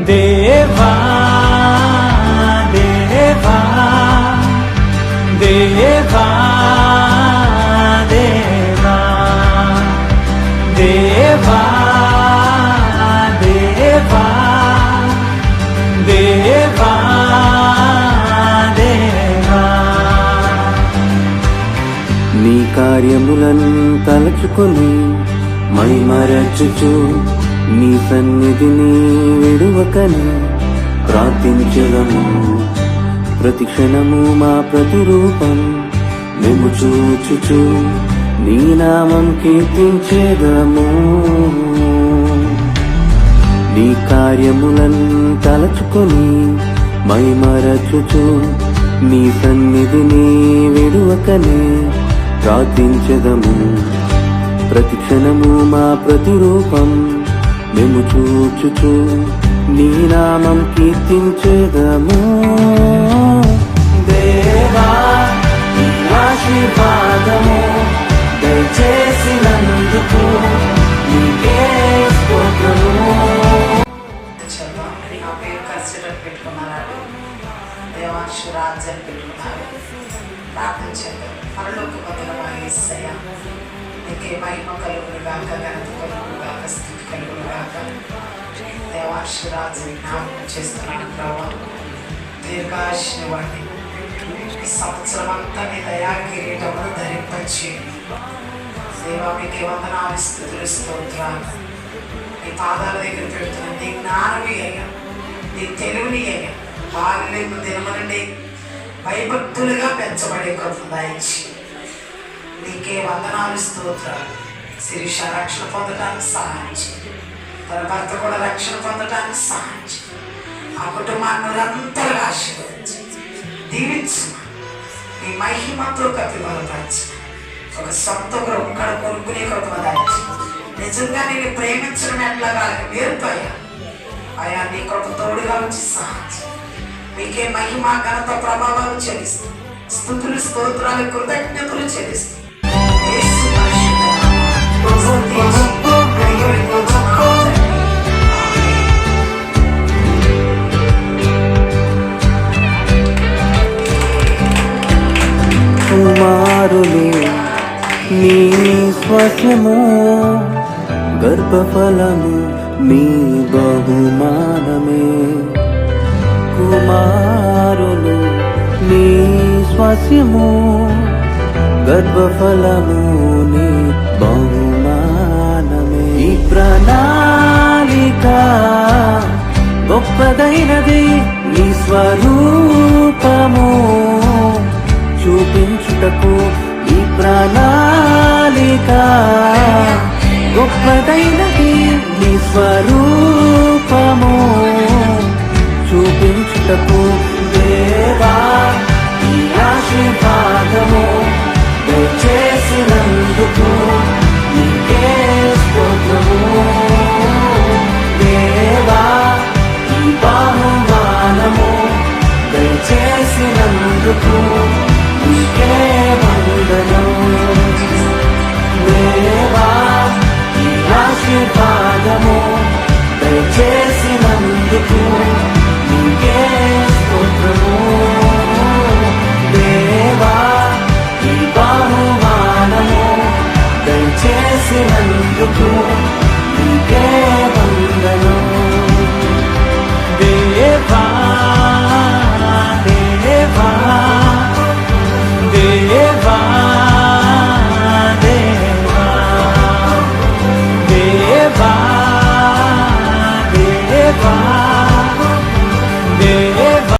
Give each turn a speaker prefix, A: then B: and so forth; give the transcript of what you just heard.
A: దేవా దేవా దేవా దేవా దేవా దేవా దేవా దేవా
B: నీ కార్యములను తలచుకొని మైమరచుచు నీ సన్నిధిని విడువకని ప్రార్థించెదము. ప్రతిక్షణము మా ప్రతిరూపం మేము చూచుచు నీ నామం కీర్తించెదము. నీ కార్యములను తలచుకొని మైమరచుచు నీ సన్నిధిని విడువకని ప్రార్థించెదము. ప్రతిక్షణము మా ప్రతిరూపం మేము చూచుచు నీ నామం కీర్తించెదము. దేవా నీ ఆశీర్వాదము దయచేసినందుకు నీకే స్తోత్రము.
C: నా పేరు కన్సిడర్ పెట్టుకున్నాడు, దేవాంశు రాజ్ అని పెట్టుకున్నారు. ప్రార్థన చేద్దాం. పరలోక పొందడమా యేసయ్య, నీకే మహిమ కలుగునుగాక, ఘనత కలుగునుగాక, స్థుతి కలుగునుగాక. దేవాంశు రాజు జ్ఞాపకం చేస్తున్నాను ప్రభావ. దీర్ఘాయుష్ని వాడిని ఈ సంవత్సరం అంతా నీ దయా కిరీటమును ధరింపచ్చి దేవా మీకే వందనాలు స్తుతులు స్తోత్రాలు. నీ పాదాల దగ్గర పెడుతున్నాను. నీ జ్ఞానమి అయ్యా, నీ తెలివిని అయ్యా, బాల్యము దినమనండి భయభక్తులుగా పెంచబడే కృప దయచి నీకే వందనాలు స్తోత్రాలు. శిరీష రక్షణ పొందడానికి సహాయం చేయి, తన భర్త కూడా రక్షణ పొందడానికి సహాయం చేయి. ఆ కుటుంబాన్ని నిరంతరంగా ఆశీర్వదించి దీవించు. నీ మహిమతో కపిబలపరచు. ఒక సొంత కడ కొనుక్కునే కృప దయచి నిజంగా నేను ప్రేమించడం ఎట్లాగా నేర్పయ్యా అయా, నీ కృప తోడుగా వచ్చి సహాయం చేయి. మీకే మహిమ ఘనత ప్రభావాలు చెల్లిస్తూ స్తుతులు స్తోత్రాలు కృతజ్ఞతలు చెల్లిస్తూ
B: కుమారులే నీ స్వస్యము, గర్భఫలము నీ బహుమానమే. కుమారులు నీ స్వస్యము, గర్భఫలము నీ బహుమానమే. ఈ ప్రణాళిక గొప్పదైనది, నీ స్వరూపము చూపించుటకు. ఈ ప్రణాళిక గొప్పదైనది, నీ స్వరూపము చూపించుటకు. దేవా ఈ ఆశీర్వాదము దయచేసినందుకు నీకే స్తోత్రము. దేవా ఈ బహుమానము దయచేసినందుకు నీకే వందనం. దేవా ఈ ఆశీర్వాదము దయచేసినందుకు నీకే స్తోత్రము. దేవా ఈ బహుమానము దయచేసినందుకు నీకే వందనం.
A: దేవా